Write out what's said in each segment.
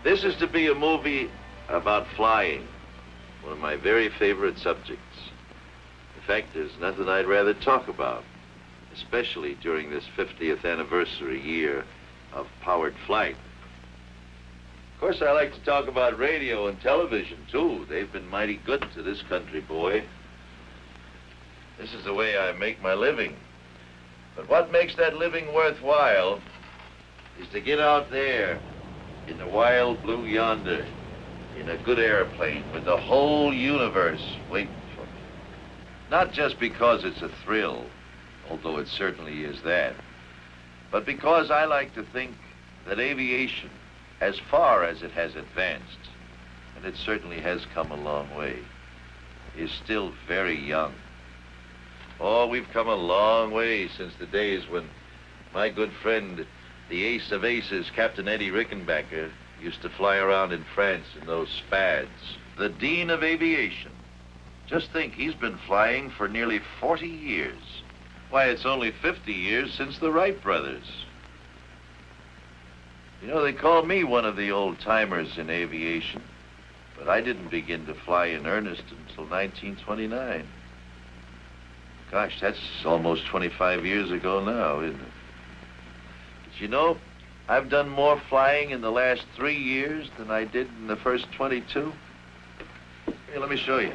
This is to be a movie about flying, one of my very favorite subjects. In fact, there's nothing I'd rather talk about, especially during this 50th anniversary year of powered flight. Of course, I like to talk about radio and television, too. They've been mighty good to this country, boy. This is the way I make my living. But what makes that living worthwhile is to get out there in the wild blue yonder in a good airplane with the whole universe waiting for me. Not just because it's a thrill, although it certainly is that, but because I like to think that aviation, as far as it has advanced, and it certainly has come a long way, is still very young. Oh, we've come a long way since the days when my good friend, the ace of aces, Captain Eddie Rickenbacker, used to fly around in France in those Spads. The Dean of Aviation. Just think, he's been flying for nearly 40 years. Why, it's only 50 years since the Wright brothers. You know, they call me one of the old-timers in aviation, but I didn't begin to fly in earnest until 1929. Gosh, that's almost 25 years ago now, isn't it? But you know, I've done more flying in the last 3 years than I did in the first 22. Here, let me show you.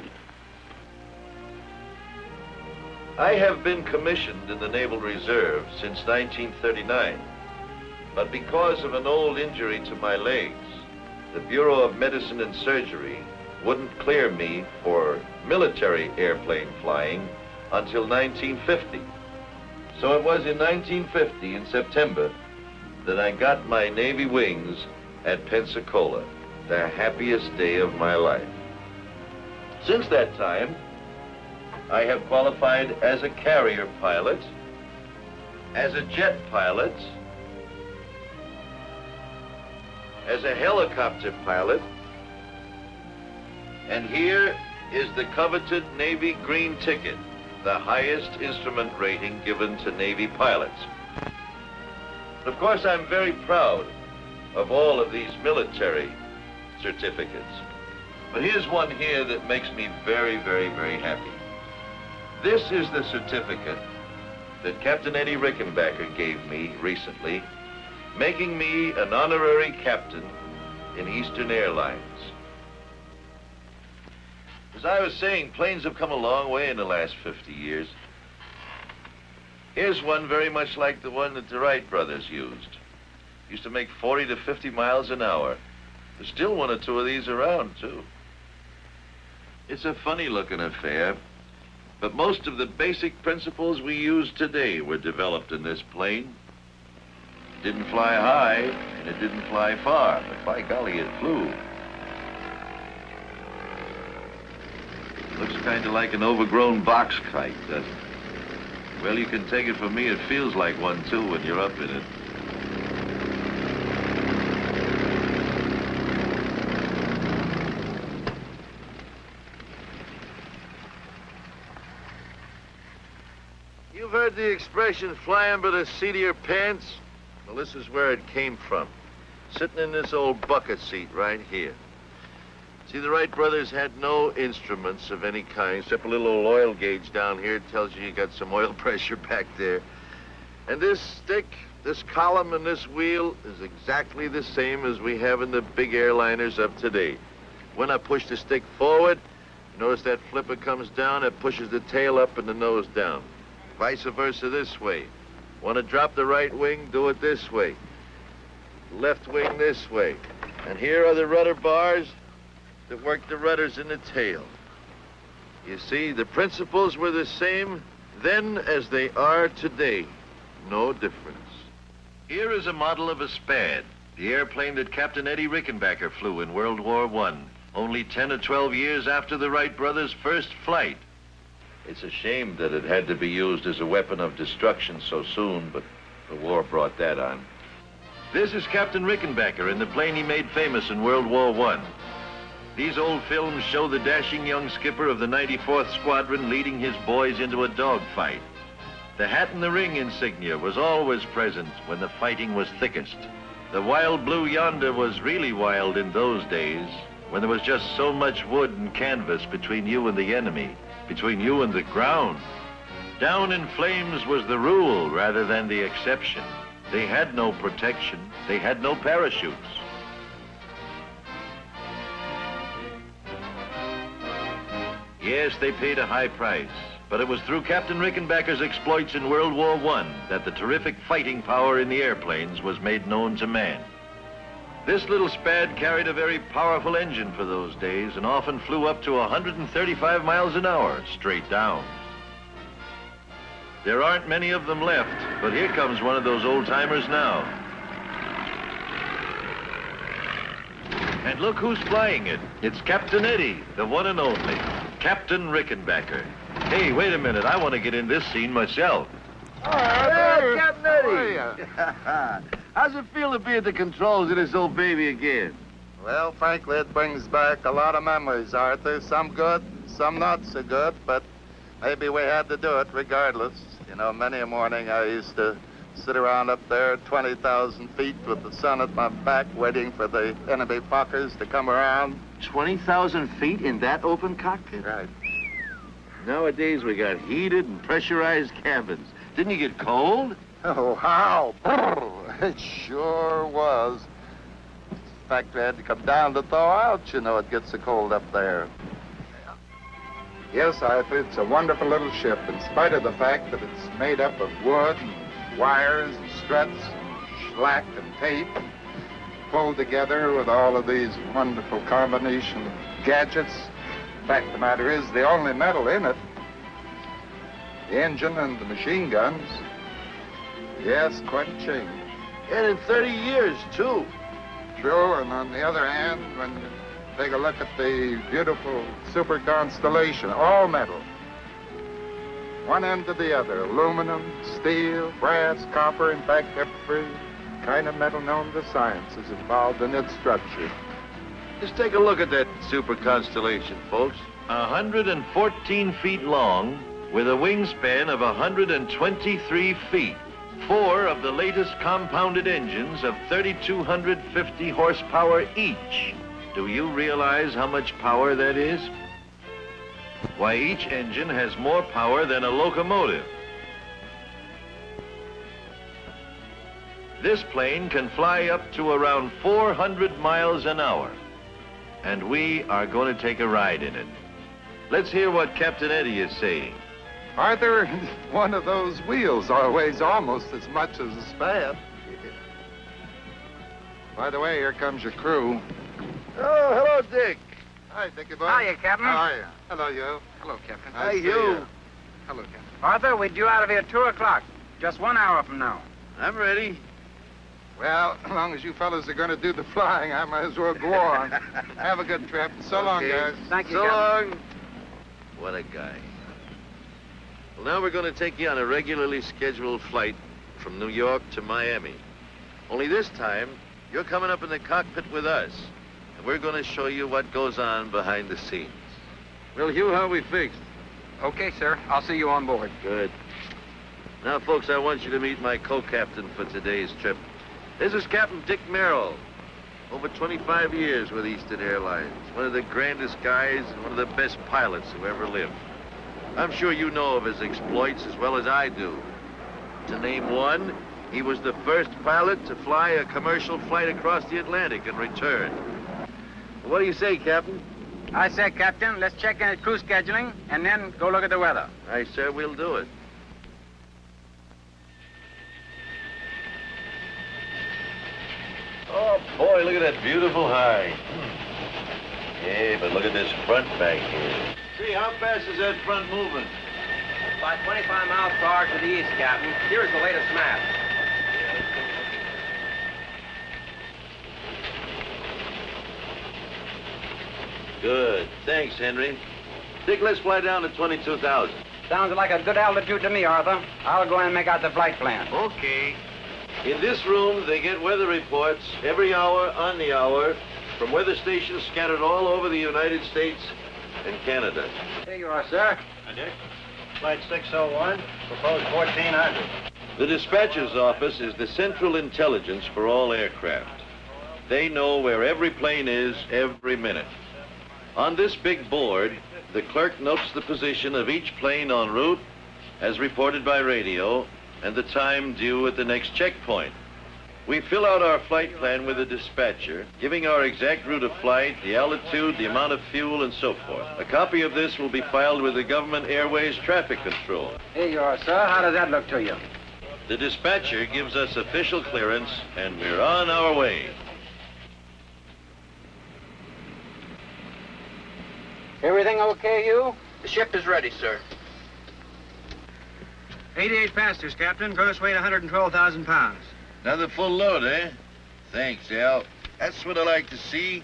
I have been commissioned in the Naval Reserve since 1939, but because of an old injury to my legs, the Bureau of Medicine and Surgery wouldn't clear me for military airplane flying until 1950. So it was in 1950, in September, that I got my Navy wings at Pensacola, the happiest day of my life. Since that time, I have qualified as a carrier pilot, as a jet pilot, as a helicopter pilot, and here is the coveted Navy green ticket, the highest instrument rating given to Navy pilots. Of course, I'm very proud of all of these military certificates. But here's one here that makes me very, very, very happy. This is the certificate that Captain Eddie Rickenbacker gave me recently, making me an honorary captain in Eastern Airlines. As I was saying, planes have come a long way in the last 50 years. Here's one very much like the one that the Wright brothers used. Used to make 40 to 50 miles an hour. There's still one or two of these around, too. It's a funny-looking affair, but most of the basic principles we use today were developed in this plane. It didn't fly high, and it didn't fly far, but by golly, it flew. Looks kind of like an overgrown box kite, doesn't it? Well, you can take it from me, it feels like one, too, when you're up in it. You've heard the expression, flying by the seat of your pants? Well, this is where it came from. Sitting in this old bucket seat right here. See, the Wright brothers had no instruments of any kind, except a little old oil gauge down here. It tells you got some oil pressure back there. And this stick, this column, and this wheel is exactly the same as we have in the big airliners of today. When I push the stick forward, notice that flipper comes down, it pushes the tail up and the nose down. Vice versa this way. Want to drop the right wing, do it this way. Left wing this way. And here are the rudder bars that work the rudders in the tail. You see, the principles were the same then as they are today. No difference. Here is a model of a Spad, the airplane that Captain Eddie Rickenbacker flew in World War I, only 10 or 12 years after the Wright brothers' first flight. It's a shame that it had to be used as a weapon of destruction so soon, but the war brought that on. This is Captain Rickenbacker in the plane he made famous in World War I. These old films show the dashing young skipper of the 94th Squadron leading his boys into a dogfight. The hat and the ring insignia was always present when the fighting was thickest. The wild blue yonder was really wild in those days, when there was just so much wood and canvas between you and the enemy, between you and the ground. Down in flames was the rule rather than the exception. They had no protection. They had no parachutes. Yes, they paid a high price, but it was through Captain Rickenbacker's exploits in World War I that the terrific fighting power in the airplanes was made known to man. This little Spad carried a very powerful engine for those days and often flew up to 135 miles an hour straight down. There aren't many of them left, but here comes one of those old-timers now. And look who's flying it. It's Captain Eddie, the one and only, Captain Rickenbacker. Hey, wait a minute. I want to get in this scene myself. Hey, Captain Eddie. How's it feel to be at the controls of this old baby again? Well, frankly, it brings back a lot of memories, Arthur. Some good, some not so good, but maybe we had to do it regardless. You know, many a morning I used to sit around up there at 20,000 feet with the sun at my back waiting for the enemy Fokkers to come around. 20,000 feet in that open cockpit? Right. Nowadays, we got heated and pressurized cabins. Didn't you get cold? Oh, how? It sure was. In fact, we had to come down to thaw out. You know, it gets so cold up there. Yes, Arthur, it's a wonderful little ship, in spite of the fact that it's made up of wood and wires and struts and slack and tape, pulled together with all of these wonderful combination of gadgets. In fact, the matter is, the only metal in it, the engine and the machine guns, yes, quite a change. And in 30 years, too. True, and on the other hand, when you take a look at the beautiful Super-Constellation, all metal. One end to the other, aluminum, steel, brass, copper, in fact, every kind of metal known to science is involved in its structure. Just take a look at that Super-Constellation, folks. 114 feet long, with a wingspan of 123 feet. 4 of the latest compounded engines of 3,250 horsepower each. Do you realize how much power that is? Why, each engine has more power than a locomotive. This plane can fly up to around 400 miles an hour, and we are going to take a ride in it. Let's hear what Captain Eddie is saying. Arthur, one of those wheels weighs almost as much as a Spad. By the way, here comes your crew. Oh, hello, Dick. Hi, Dickie boy. Hiya, Captain. How are you? Hello, you. Hello, Captain. Nice to see you. Hello, Captain. Arthur, we're due out of here 2 o'clock. Just 1 hour from now. I'm ready. Well, as long as you fellas are going to do the flying, I might as well go on. Have a good trip. So long, Okay. guys. Thank you, So Captain. long. What a guy. Well, now we're going to take you on a regularly scheduled flight from New York to Miami. Only this time, you're coming up in the cockpit with us, and we're going to show you what goes on behind the scenes. Well, Hugh, how are we fixed? Okay, sir. I'll see you on board. Good. Now, folks, I want you to meet my co-captain for today's trip. This is Captain Dick Merrill. Over 25 years with Eastern Airlines. One of the grandest guys and one of the best pilots who ever lived. I'm sure you know of his exploits as well as I do. To name one, he was the first pilot to fly a commercial flight across the Atlantic and return. What do you say, Captain? I say, Captain, let's check in at crew scheduling and then go look at the weather. Aye, sir, we'll do it. Oh, boy, look at that beautiful high. Yeah, but look at this front back here. See, how fast is that front moving? About 25 miles per hour to the east, Captain. Here's the latest map. Good. Thanks, Henry. Dick, let's fly down to 22,000. Sounds like a good altitude to me, Arthur. I'll go in and make out the flight plan. Okay. In this room, they get weather reports every hour on the hour from weather stations scattered all over the United States and Canada. Here you are, sir. Hi, Dick. Flight 601, proposed 1400. The dispatcher's office is the central intelligence for all aircraft. They know where every plane is every minute. On this big board, the clerk notes the position of each plane en route, as reported by radio, and the time due at the next checkpoint. We fill out our flight plan with the dispatcher, giving our exact route of flight, the altitude, the amount of fuel, and so forth. A copy of this will be filed with the Government Airways Traffic Control. Here you are, sir. How does that look to you? The dispatcher gives us official clearance, and we're on our way. Everything okay, Hugh? The ship is ready, sir. 88 passengers, Captain. Gross weight 112,000 pounds. Another full load, eh? Thanks, Al. That's what I like to see.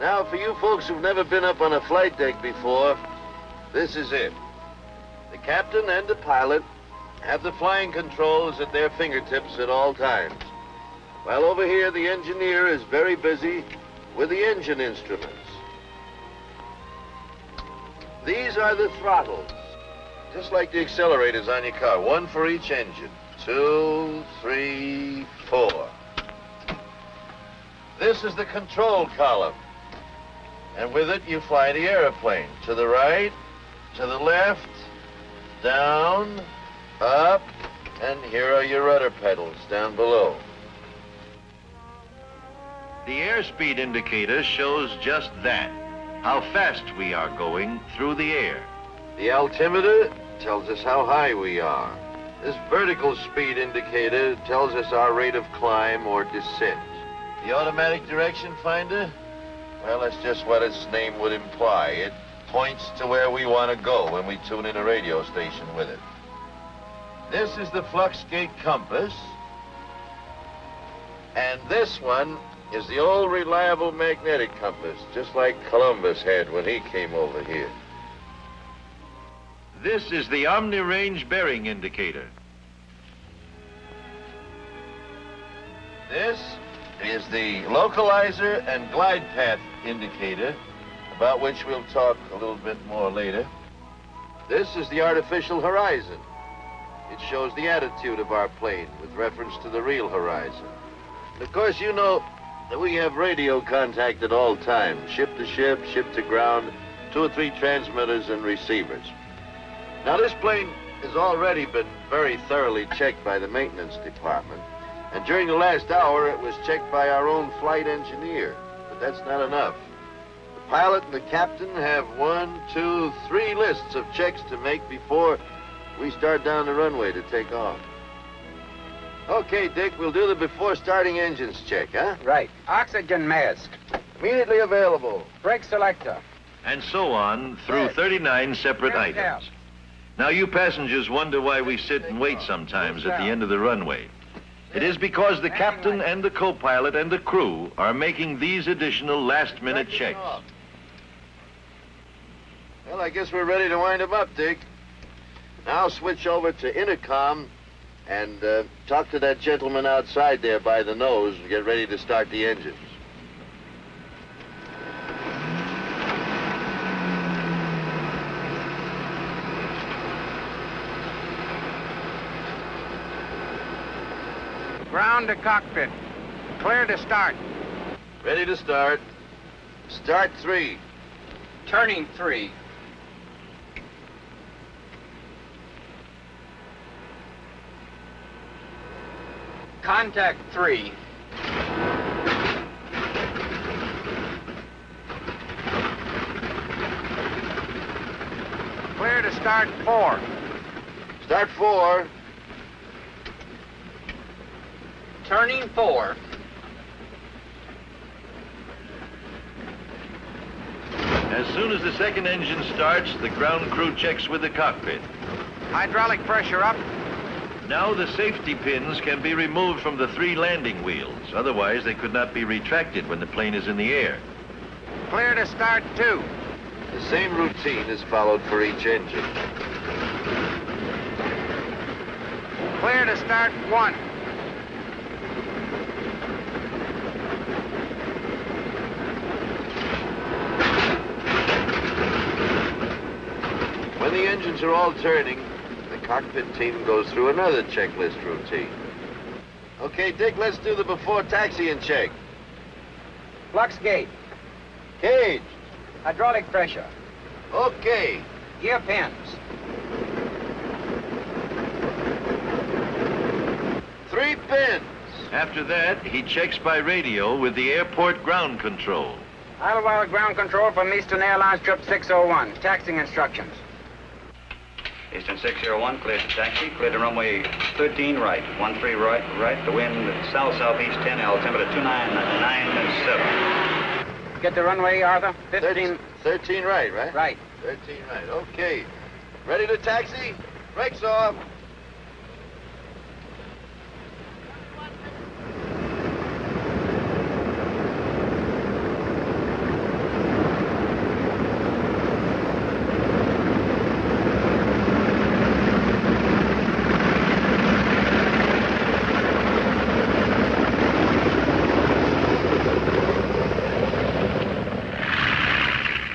Now, for you folks who've never been up on a flight deck before, this is it. The captain and the pilot have the flying controls at their fingertips at all times. While over here, the engineer is very busy with the engine instruments. These are the throttles, just like the accelerators on your car, one for each engine. 2, 3, 4. This is the control column. And with it, you fly the airplane. To the right, to the left, down, up, and here are your rudder pedals down below. The airspeed indicator shows just that, how fast we are going through the air. The altimeter tells us how high we are. This vertical speed indicator tells us our rate of climb or descent. The automatic direction finder? Well, that's just what its name would imply. It points to where we want to go when we tune in a radio station with it. This is the flux gate compass. And this one is the old reliable magnetic compass, just like Columbus had when he came over here. This is the omni-range bearing indicator. This is the localizer and glide path indicator, about which we'll talk a little bit more later. This is the artificial horizon. It shows the attitude of our plane with reference to the real horizon. Of course, you know that we have radio contact at all times, ship to ground, 2 or 3 transmitters and receivers. Now, this plane has already been very thoroughly checked by the maintenance department, and during the last hour, it was checked by our own flight engineer, but that's not enough. The pilot and the captain have 1, 2, 3 lists of checks to make before we start down the runway to take off. Okay, Dick, we'll do the before starting engines check, huh? Right. Oxygen mask. Immediately available. Brake selector. And so on through 39 separate items. Now, you passengers wonder why we sit and wait sometimes at the end of the runway. It is because the captain and the co-pilot and the crew are making these additional last-minute checks. Well, I guess we're ready to wind them up, Dick. Now switch over to intercom and talk to that gentleman outside there by the nose and get ready to start the engines. Ground to cockpit. Clear to start. Ready to start. Start 3. Turning 3. Contact 3. Clear to start 4. Start 4. Turning 4. As soon as the second engine starts, the ground crew checks with the cockpit. Hydraulic pressure up. Now the safety pins can be removed from the 3 landing wheels. Otherwise, they could not be retracted when the plane is in the air. Clear to start 2. The same routine is followed for each engine. Clear to start 1. When the engines are all turning, the cockpit team goes through another checklist routine. Okay, Dick, let's do the before taxiing check. Flux gate. Cage. Hydraulic pressure. Okay. Gear pins. 3 pins. After that, he checks by radio with the airport ground control. Idlewild ground control from Eastern Airlines trip 601. Taxiing instructions. Eastern 601, cleared to taxi, cleared to runway 13 right, 13 right, the wind south-southeast 10, altimeter 2997. Get the runway, Arthur. 15. 13 right, right? Right. 13 right, okay. Ready to taxi? Brakes off.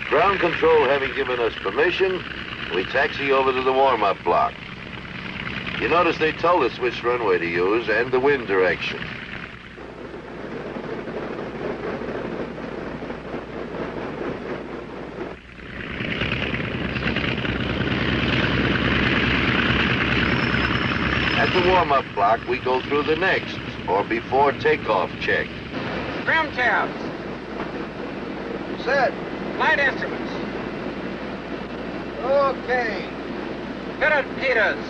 Ground control having given us permission, we taxi over to the warm-up block. You notice they told us which runway to use and the wind direction. At the warm-up block, we go through the next, or before takeoff check. Trim tabs. Set. Flight instruments. Okay. Fitted heaters.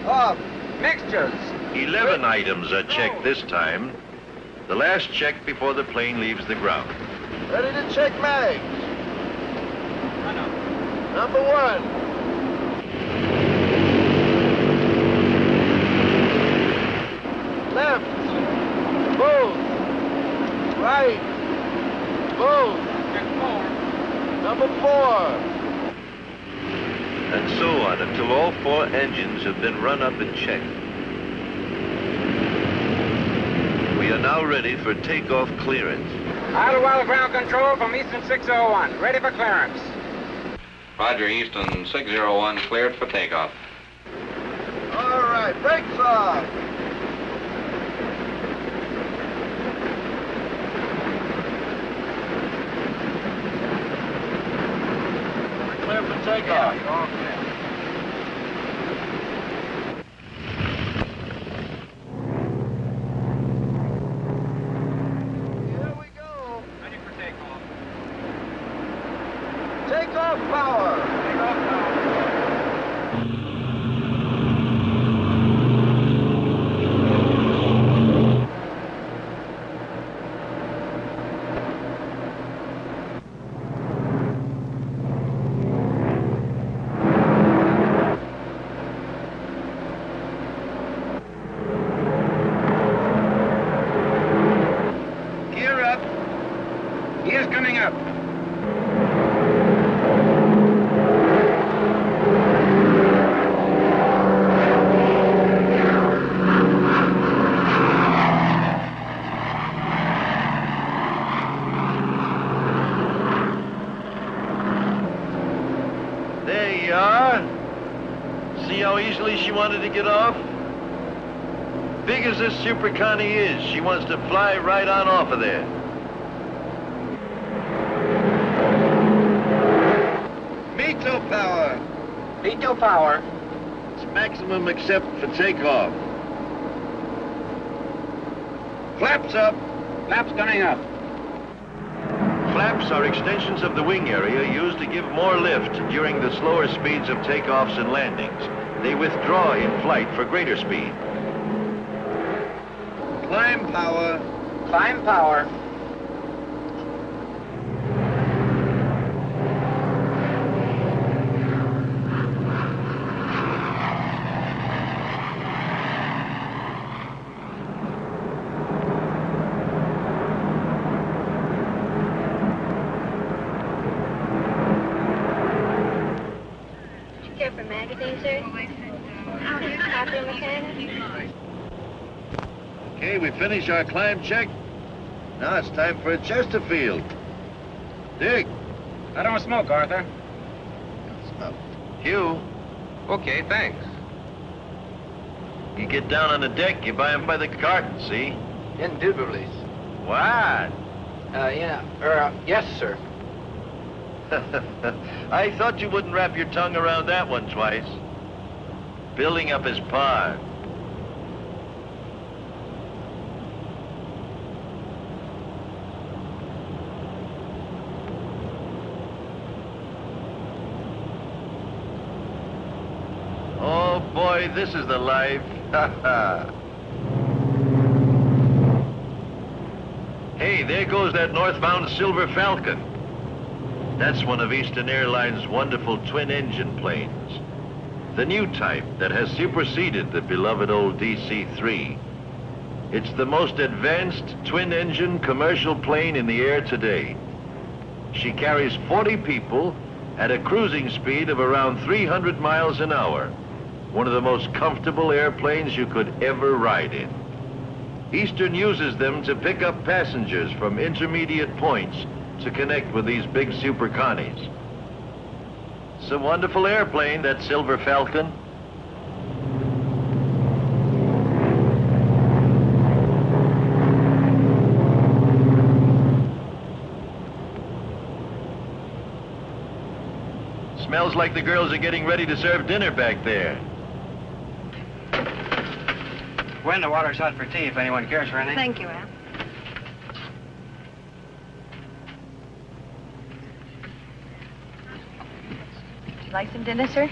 Off. Mixtures. 11 items are checked this time. The last check before the plane leaves the ground. Ready to check mags. Number 1. Left. Move. Right. Move. Number 4. And so on until all 4 engines have been run up and checked. We are now ready for takeoff clearance. Idlewild ground control from Eastern 601. Ready for clearance. Roger, Eastern 601, cleared for takeoff. All right, brakes off. Clear for takeoff. Here we go. Ready for takeoff. Takeoff power. Takeoff power. Gear up. Gears coming up. There you are. See how easily she wanted to get off? Big as this Super-Connie is, she wants to fly right on off of there. Mito power. Veto power. It's maximum except for takeoff. Flaps up. Flaps coming up. Flaps are extensions of the wing area used to give more lift during the slower speeds of takeoffs and landings. They withdraw in flight for greater speed. Climb power. Climb power. Do you care for magazines, sir? Copy mechanic? Okay, we finish our climb check. Now it's time for a Chesterfield. Dick. I don't smoke, Arthur. Hugh. Okay, thanks. You get down on the deck, you buy 'em by the carton, see? Indubitably. What? Yes, sir. I thought you wouldn't wrap your tongue around that one twice. Building up his par. Oh boy, this is the life. Hey, there goes that northbound Silver Falcon. That's one of Eastern Airlines' wonderful twin-engine planes. The new type that has superseded the beloved old DC-3. It's the most advanced twin-engine commercial plane in the air today. She carries 40 people at a cruising speed of around 300 miles an hour. One of the most comfortable airplanes you could ever ride in. Eastern uses them to pick up passengers from intermediate points to connect with these big super-connies. It's a wonderful airplane, that Silver Falcon. Smells like the girls are getting ready to serve dinner back there. Gwen, the water's hot for tea if anyone cares for anything. Thank you, Al. Would you like some dinner, sir?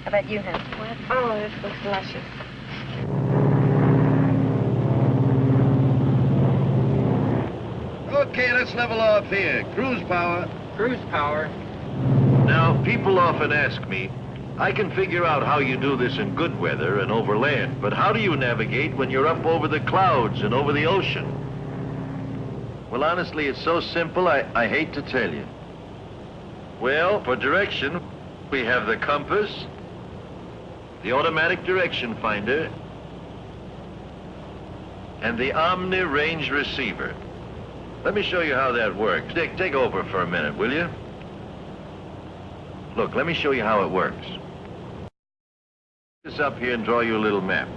How about you, Helen? Oh, this looks delicious. Okay, let's level off here. Cruise power. Cruise power. Now, people often ask me, I can figure out how you do this in good weather and over land, but how do you navigate when you're up over the clouds and over the ocean? Well, honestly, it's so simple, I hate to tell you. Well, for direction, we have the compass, the automatic direction finder, and the Omni range receiver. Let me show you how that works. Dick, take over for a minute, will you? Look, let me show you how it works. This up here and draw you a little map.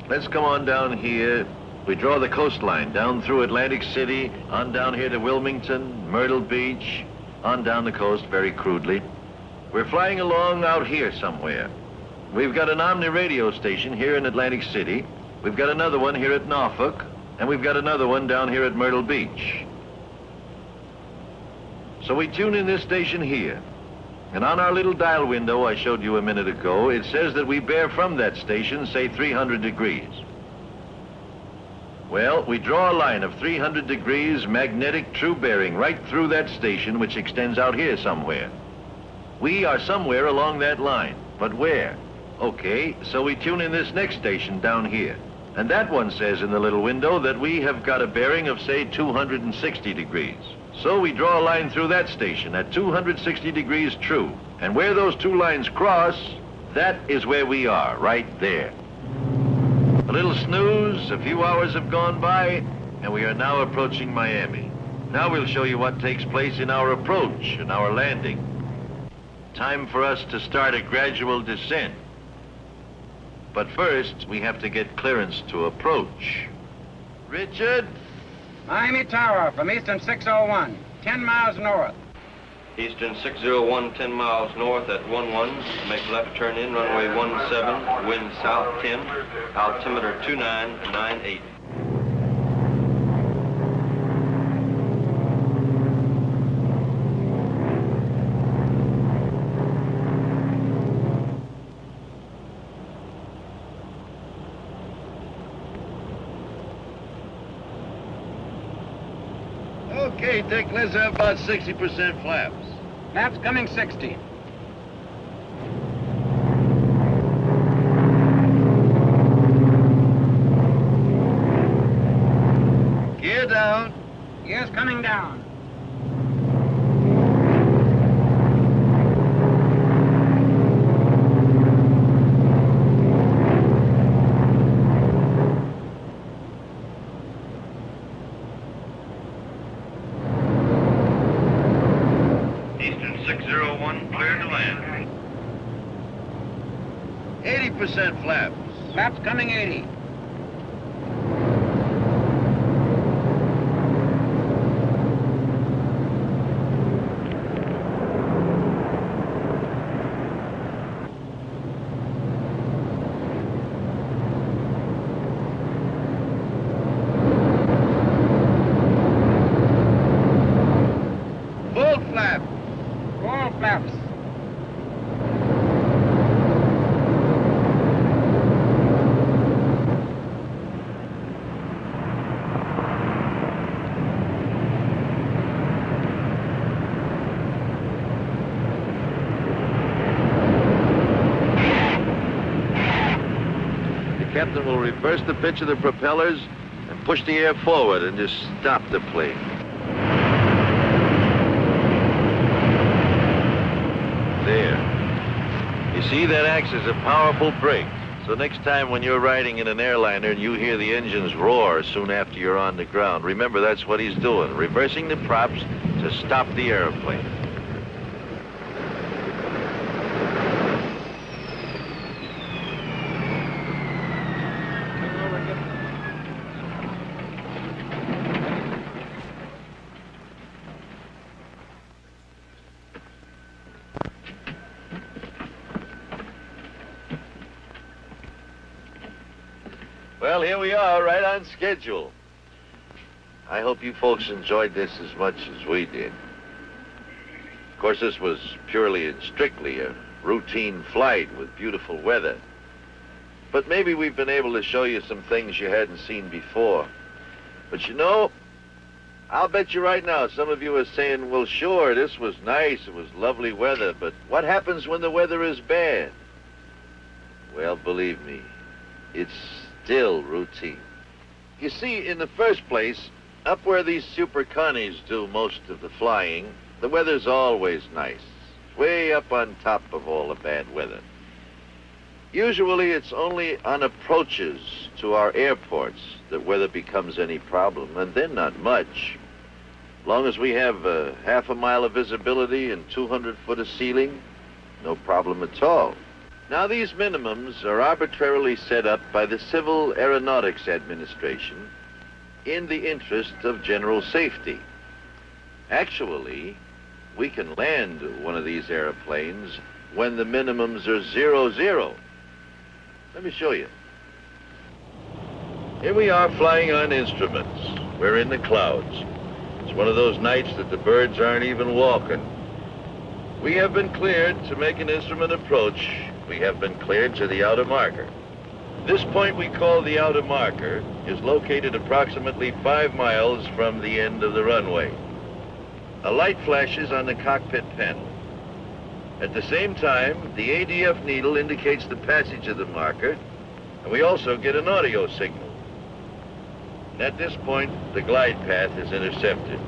Let's come on down here. We draw the coastline down through Atlantic City, on down here to Wilmington, Myrtle Beach, on down the coast very crudely. We're flying along out here somewhere. We've got an Omni radio station here in Atlantic City. We've got another one here at Norfolk, and we've got another one down here at Myrtle Beach. So we tune in this station here. And on our little dial window I showed you a minute ago, it says that we bear from that station, say 300 degrees. Well, we draw a line of 300 degrees magnetic true bearing right through that station, which extends out here somewhere. We are somewhere along that line, but where? Okay, so we tune in this next station down here. And that one says in the little window that we have got a bearing of, say, 260 degrees. So we draw a line through that station at 260 degrees true. And where those two lines cross, that is where we are, right there. A little snooze, a few hours have gone by, and we are now approaching Miami. Now we'll show you what takes place in our approach and our landing. Time for us to start a gradual descent. But first, we have to get clearance to approach. Richard? Miami Tower from Eastern 601, 10 miles north. Eastern 601, 10 miles north at 11. Make left turn in, runway 17, wind south 10, altimeter 2998. Okay, Dick, let's have about 60% flaps. Flaps coming 60. Gear down. Gears coming down. 80% flaps. Flaps coming 80. Full flap. Full flaps. The captain will reverse the pitch of the propellers and push the air forward and just stop the plane. There. You see, that acts as a powerful brake. So next time when you're riding in an airliner and you hear the engines roar soon after you're on the ground, remember that's what he's doing, reversing the props to stop the airplane. Well, here we are, right on schedule. I hope you folks enjoyed this as much as we did. Of course, this was purely and strictly a routine flight with beautiful weather. But maybe we've been able to show you some things you hadn't seen before. But you know, I'll bet you right now some of you are saying, well, sure, this was nice, it was lovely weather, but what happens when the weather is bad? Well, believe me, it's still routine. You see, in the first place, up where these Super-Connies do most of the flying, the weather's always nice, way up on top of all the bad weather. Usually it's only on approaches to our airports that weather becomes any problem, and then not much. As long as we have half a mile of visibility and 200 foot of ceiling, no problem at all. Now, these minimums are arbitrarily set up by the Civil Aeronautics Administration in the interest of general safety. Actually, we can land one of these airplanes when the minimums are 00. Let me show you. Here we are flying on instruments. We're in the clouds. It's one of those nights that the birds aren't even walking. We have been cleared to make an instrument approach. We have been cleared to the outer marker. This point we call the outer marker is located approximately 5 miles from the end of the runway. A light flashes on the cockpit panel. At the same time, the ADF needle indicates the passage of the marker, and we also get an audio signal. And at this point, the glide path is intercepted.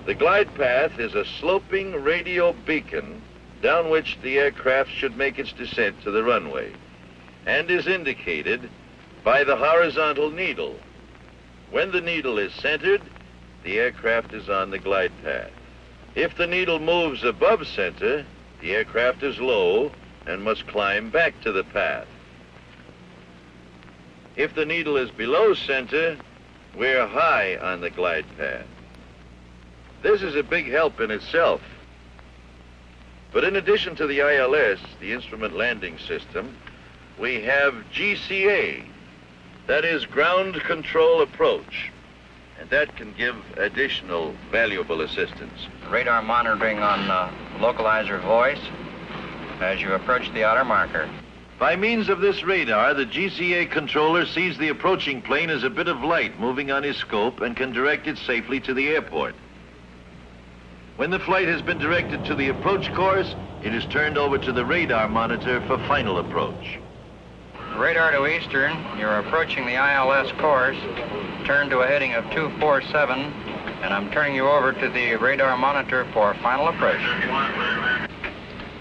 The glide path is a sloping radio beacon down which the aircraft should make its descent to the runway, and is indicated by the horizontal needle. When the needle is centered, the aircraft is on the glide path. If the needle moves above center, the aircraft is low and must climb back to the path. If the needle is below center, we're high on the glide path. This is a big help in itself. But in addition to the ILS, the Instrument Landing System, we have GCA, that is Ground Control Approach, and that can give additional valuable assistance. Radar monitoring on localizer voice as you approach the outer marker. By means of this radar, the GCA controller sees the approaching plane as a bit of light moving on his scope and can direct it safely to the airport. When the flight has been directed to the approach course, it is turned over to the radar monitor for final approach. Radar to Eastern, you're approaching the ILS course. Turn to a heading of 247, and I'm turning you over to the radar monitor for final approach.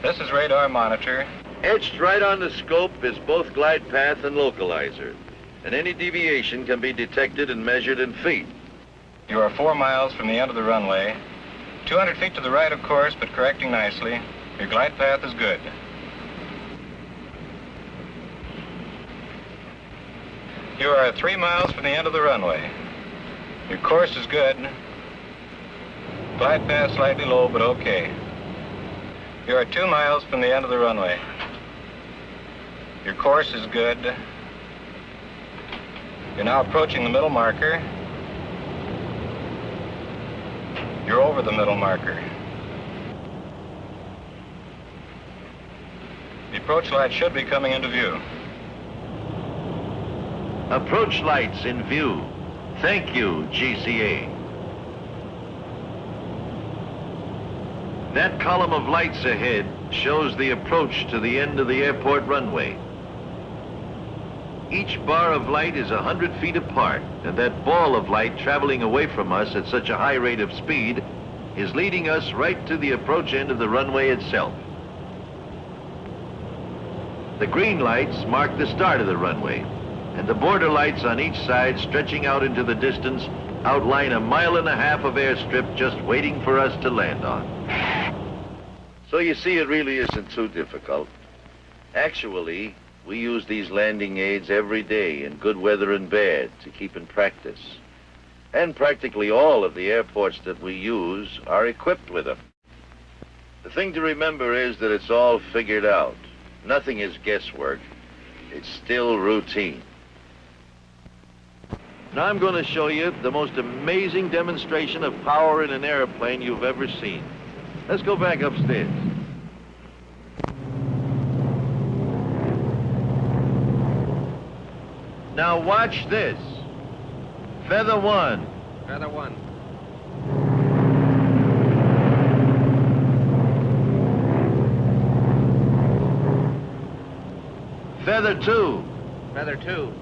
This is radar monitor. Etched right on the scope is both glide path and localizer, and any deviation can be detected and measured in feet. You are 4 miles from the end of the runway. 200 feet to the right, of course, but correcting nicely. Your glide path is good. You are 3 miles from the end of the runway. Your course is good. Glide path slightly low, but okay. You are 2 miles from the end of the runway. Your course is good. You're now approaching the middle marker. You're over the middle marker. The approach light should be coming into view. Approach lights in view. Thank you, GCA. That column of lights ahead shows the approach to the end of the airport runway. Each bar of light is 100 feet apart, and that ball of light traveling away from us at such a high rate of speed is leading us right to the approach end of the runway itself. The green lights mark the start of the runway, and the border lights on each side stretching out into the distance outline a 1.5 miles of airstrip just waiting for us to land on. So you see, it really isn't too difficult. Actually, we use these landing aids every day in good weather and bad to keep in practice. And practically all of the airports that we use are equipped with them. The thing to remember is that it's all figured out. Nothing is guesswork. It's still routine. Now I'm going to show you the most amazing demonstration of power in an airplane you've ever seen. Let's go back upstairs. Now watch this. Feather 1. Feather 1. Feather 2. Feather 2.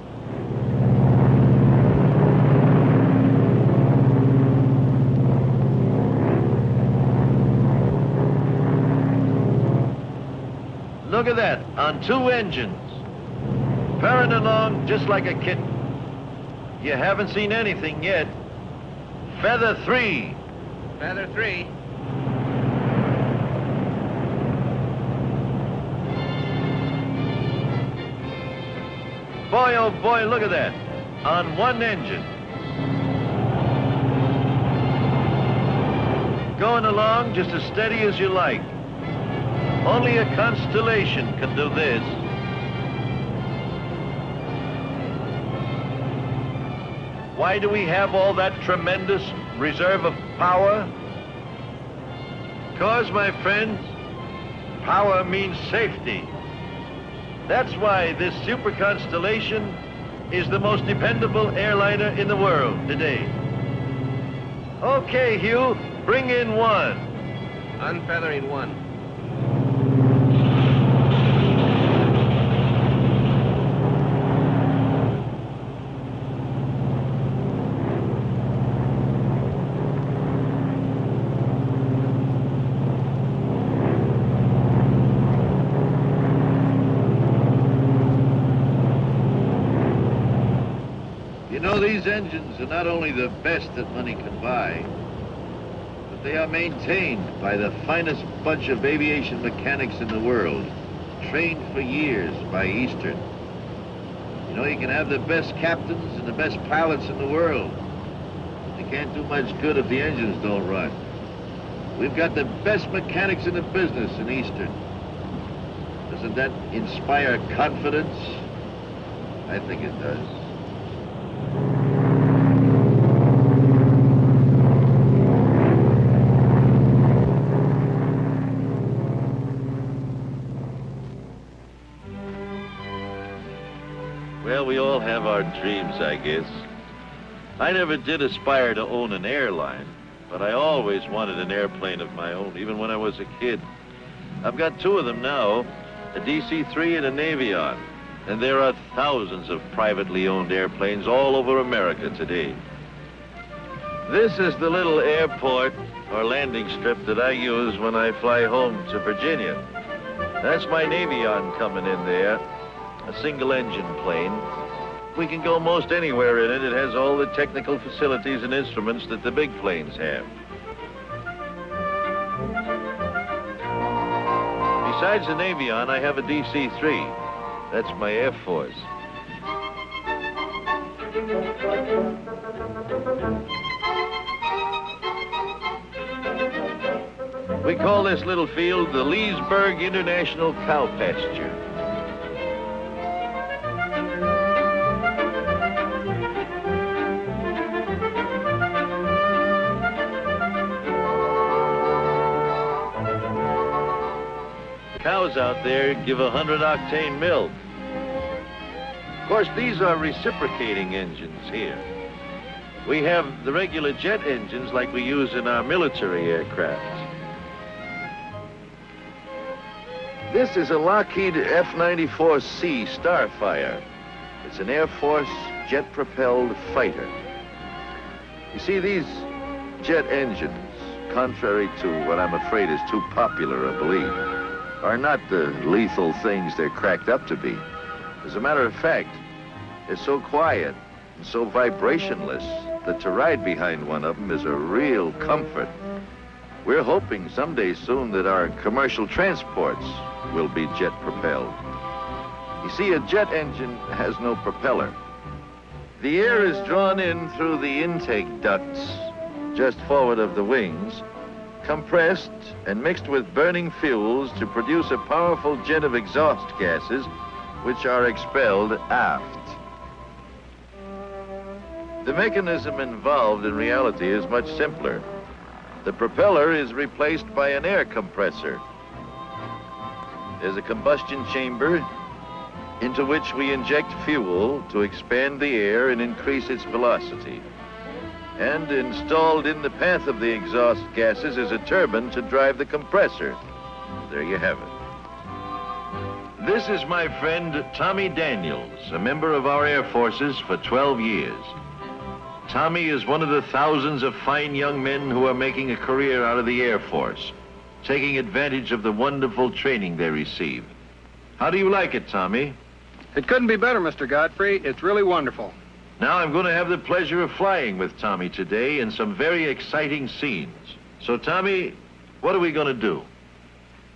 Look at that, on 2 engines. Purring along just like a kitten. You haven't seen anything yet. Feather 3. Feather 3. Boy, oh boy, look at that. On 1 engine. Going along just as steady as you like. Only a Constellation can do this. Why do we have all that tremendous reserve of power? Because, my friends, power means safety. That's why this Super-Constellation is the most dependable airliner in the world today. Okay, Hugh, bring in 1. Unfeathering 1. You know, these engines are not only the best that money can buy, but they are maintained by the finest bunch of aviation mechanics in the world, trained for years by Eastern. You know, you can have the best captains and the best pilots in the world. They can't do much good if the engines don't run. We've got the best mechanics in the business in Eastern. Doesn't that inspire confidence? I think it does. Well, we all have our dreams, I guess. I never did aspire to own an airline, but I always wanted an airplane of my own, even when I was a kid. I've got 2 of them now, a DC-3 and an Aviation, and there are thousands of privately owned airplanes all over America today. This is the little airport or landing strip that I use when I fly home to Virginia. That's my Aviation coming in there. A single-engine plane. We can go most anywhere in it. It has all the technical facilities and instruments that the big planes have. Besides an Aviation, I have a DC-3. That's my Air Force. We call this little field the Leesburg International Cow Pasture. Cows out there give 100-octane milk. Of course, these are reciprocating engines here. We have the regular jet engines like we use in our military aircraft. This is a Lockheed F-94C Starfire. It's an Air Force jet-propelled fighter. You see, these jet engines, contrary to what I'm afraid is too popular a belief, are not the lethal things they're cracked up to be. As a matter of fact, they're so quiet and so vibrationless that to ride behind one of them is a real comfort. We're hoping someday soon that our commercial transports will be jet-propelled. You see, a jet engine has no propeller. The air is drawn in through the intake ducts just forward of the wings, compressed and mixed with burning fuels to produce a powerful jet of exhaust gases which are expelled aft. The mechanism involved in reality is much simpler. The propeller is replaced by an air compressor. There's a combustion chamber into which we inject fuel to expand the air and increase its velocity. And installed in the path of the exhaust gases is a turbine to drive the compressor. There you have it. This is my friend Tommy Daniels, a member of our Air Forces for 12 years. Tommy is one of the thousands of fine young men who are making a career out of the Air Force, taking advantage of the wonderful training they receive. How do you like it, Tommy? It couldn't be better, Mr. Godfrey. It's really wonderful. Now I'm going to have the pleasure of flying with Tommy today in some very exciting scenes. So, Tommy, what are we going to do?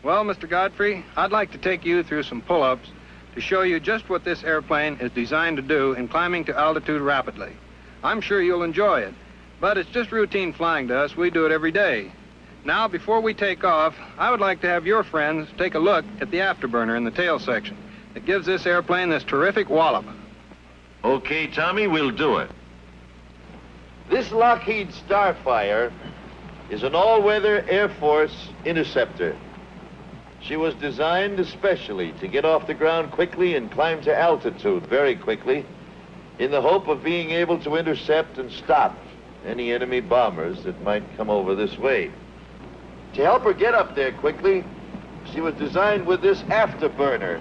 Well, Mr. Godfrey, I'd like to take you through some pull-ups to show you just what this airplane is designed to do in climbing to altitude rapidly. I'm sure you'll enjoy it, but it's just routine flying to us. We do it every day. Now, before we take off, I would like to have your friends take a look at the afterburner in the tail section. It gives this airplane this terrific wallop. Okay, Tommy, we'll do it. This Lockheed Starfire is an all-weather Air Force interceptor. She was designed especially to get off the ground quickly and climb to altitude very quickly in the hope of being able to intercept and stop any enemy bombers that might come over this way. To help her get up there quickly, she was designed with this afterburner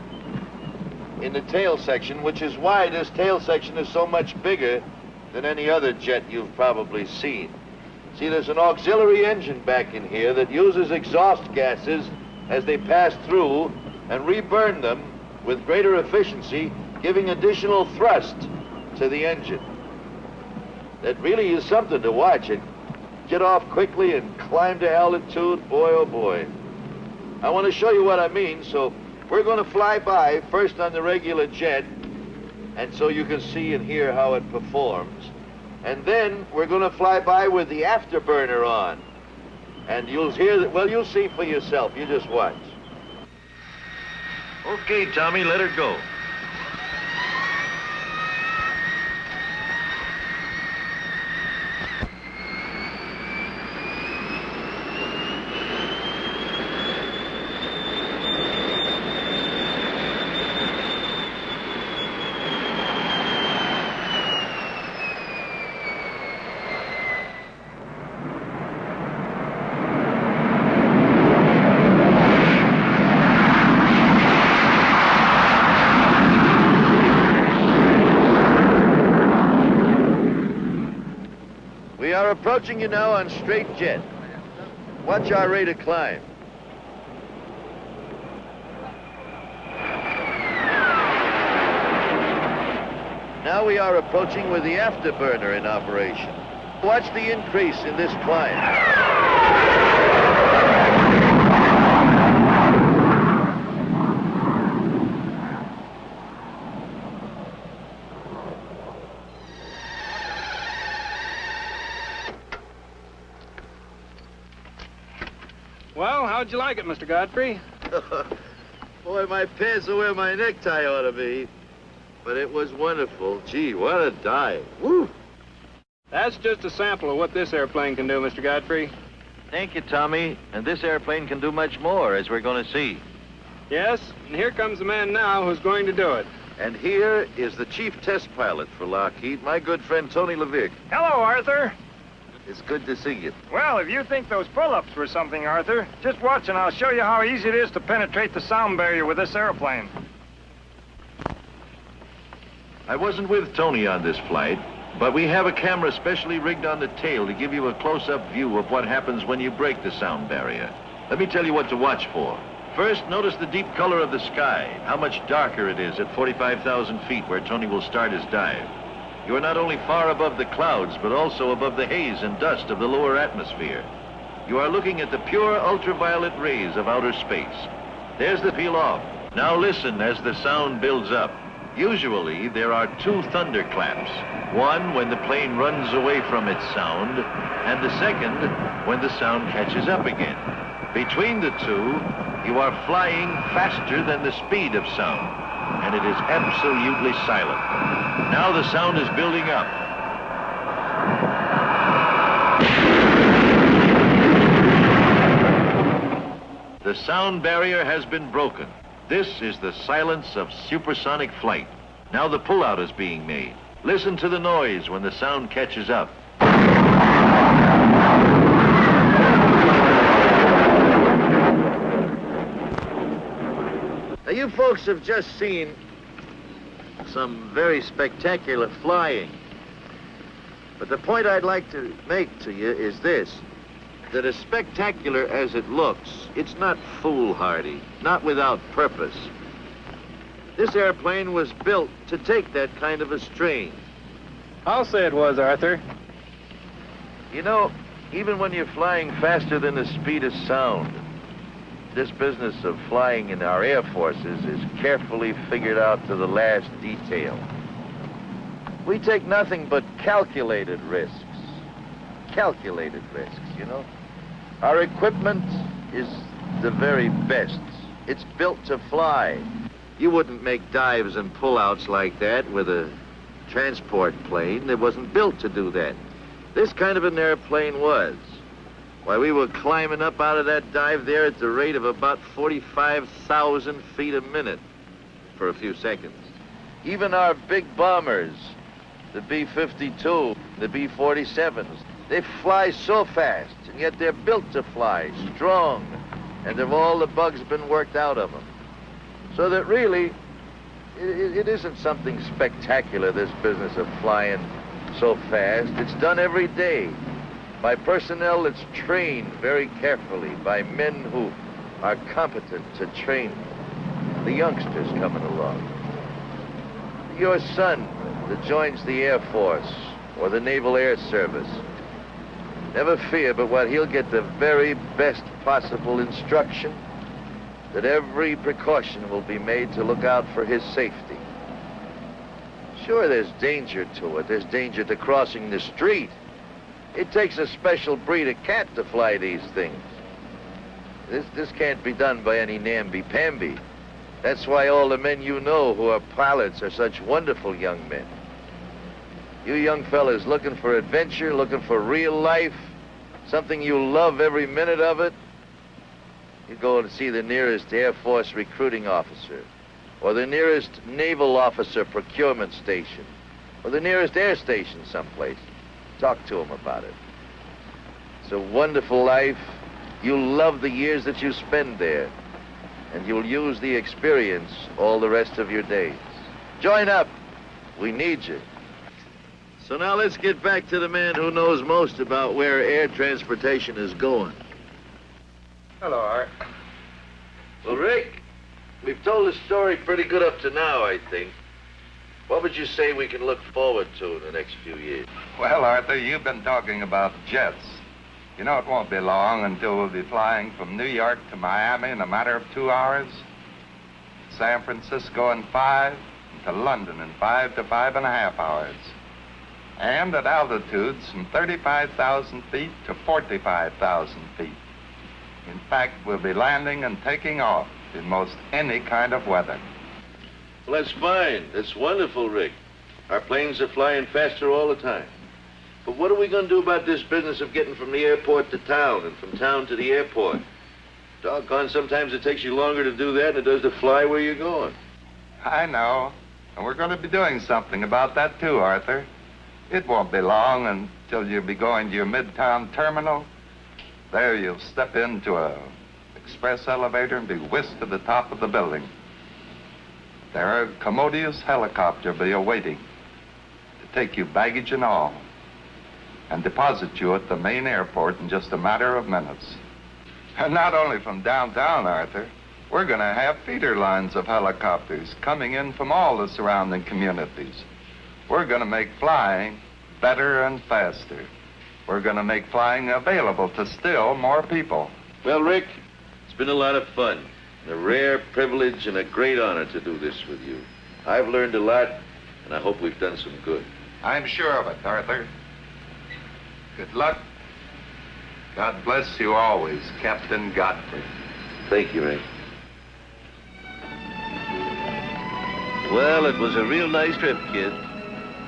in the tail section, which is why this tail section is so much bigger than any other jet you've probably seen. See, there's an auxiliary engine back in here that uses exhaust gases as they pass through and reburn them with greater efficiency, giving additional thrust to the engine. That really is something to watch. It get off quickly and climb to altitude, boy oh boy. I want to show you what I mean, so we're going to fly by first on the regular jet, and so you can see and hear how it performs. And then we're going to fly by with the afterburner on. And you'll hear that, well, you'll see for yourself. You just watch. Okay, Tommy, let her go. We are approaching you now on straight jet. Watch our rate of climb. Now we are approaching with the afterburner in operation. Watch the increase in this climb. How'd you like it, Mr. Godfrey? Boy, my pants are where my necktie ought to be. But it was wonderful. Gee, what a dive. Woo! That's just a sample of what this airplane can do, Mr. Godfrey. Thank you, Tommy. And this airplane can do much more, as we're going to see. Yes, and here comes the man now who's going to do it. And here is the chief test pilot for Lockheed, my good friend Tony Levick. Hello, Arthur. It's good to see you. Well, if you think those pull-ups were something, Arthur, just watch and I'll show you how easy it is to penetrate the sound barrier with this airplane. I wasn't with Tony on this flight, but we have a camera specially rigged on the tail to give you a close-up view of what happens when you break the sound barrier. Let me tell you what to watch for. First, notice the deep color of the sky, how much darker it is at 45,000 feet where Tony will start his dive. You are not only far above the clouds, but also above the haze and dust of the lower atmosphere. You are looking at the pure ultraviolet rays of outer space. There's the peel off. Now listen as the sound builds up. Usually, there are two thunderclaps. One when the plane runs away from its sound, and the second when the sound catches up again. Between the two, you are flying faster than the speed of sound, and it is absolutely silent. Now the sound is building up. The sound barrier has been broken. This is the silence of supersonic flight. Now the pullout is being made. Listen to the noise when the sound catches up. Now you folks have just seen some very spectacular flying. But the point I'd like to make to you is this. That as spectacular as it looks, it's not foolhardy, not without purpose. This airplane was built to take that kind of a strain. I'll say it was, Arthur. You know, even when you're flying faster than the speed of sound, this business of flying in our air forces is carefully figured out to the last detail. We take nothing but calculated risks. Calculated risks, you know? Our equipment is the very best. It's built to fly. You wouldn't make dives and pullouts like that with a transport plane. It wasn't built to do that. This kind of an airplane was. Why, we were climbing up out of that dive there at the rate of about 45,000 feet a minute for a few seconds. Even our big bombers, the B-52, the B-47s, they fly so fast, and yet they're built to fly, strong, and have all the bugs been worked out of them. So that really, it isn't something spectacular, this business of flying so fast. It's done every day by personnel that's trained very carefully, by men who are competent to train the youngsters coming along. Your son that joins the Air Force or the Naval Air Service, never fear but what he'll get the very best possible instruction, that every precaution will be made to look out for his safety. Sure, there's danger to it. There's danger to crossing the street. It takes a special breed of cat to fly these things. This can't be done by any namby-pamby. That's why all the men you know who are pilots are such wonderful young men. You young fellas looking for adventure, looking for real life, something you love every minute of it, you go and see the nearest Air Force recruiting officer, or the nearest naval officer procurement station, or the nearest air station someplace. Talk to them about it. It's a wonderful life. You'll love the years that you spend there, and you'll use the experience all the rest of your days. Join up. We need you. So now let's get back to the man who knows most about where air transportation is going. Hello, Art. Well, Rick, we've told the story pretty good up to now, I think. What would you say we can look forward to in the next few years? Well, Arthur, you've been talking about jets. You know, it won't be long until we'll be flying from New York to Miami in a matter of 2 hours, San Francisco in 5, and to London in 5 to 5.5 hours. And at altitudes from 35,000 feet to 45,000 feet. In fact, we'll be landing and taking off in most any kind of weather. Well, that's fine. That's wonderful, Rick. Our planes are flying faster all the time. But what are we going to do about this business of getting from the airport to town and from town to the airport? Doggone, sometimes it takes you longer to do that than it does to fly where you're going. I know. And we're going to be doing something about that too, Arthur. It won't be long until you'll be going to your midtown terminal. There you'll step into a express elevator and be whisked to the top of the building. There a commodious helicopter will be awaiting to take you, baggage and all, and deposit you at the main airport in just a matter of minutes. And not only from downtown, Arthur, we're going to have feeder lines of helicopters coming in from all the surrounding communities. We're going to make flying better and faster. We're going to make flying available to still more people. Well, Rick, it's been a lot of fun. A rare privilege and a great honor to do this with you. I've learned a lot, and I hope we've done some good. I'm sure of it, Arthur. Good luck. God bless you always, Captain Godfrey. Thank you, Rick. Well, it was a real nice trip, kid.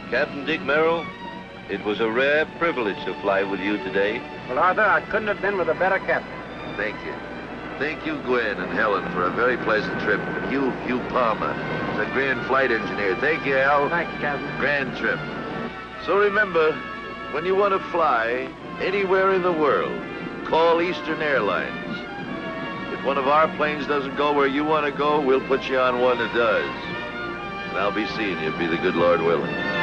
Captain Dick Merrill, it was a rare privilege to fly with you today. Well, Arthur, I couldn't have been with a better captain. Thank you. Thank you, Gwen and Helen, for a very pleasant trip. And you, Hugh Palmer, the grand flight engineer. Thank you, Al. Thank you, Captain. Grand trip. So remember, when you want to fly anywhere in the world, call Eastern Airlines. If one of our planes doesn't go where you want to go, we'll put you on one that does. And I'll be seeing you, be the good Lord willing.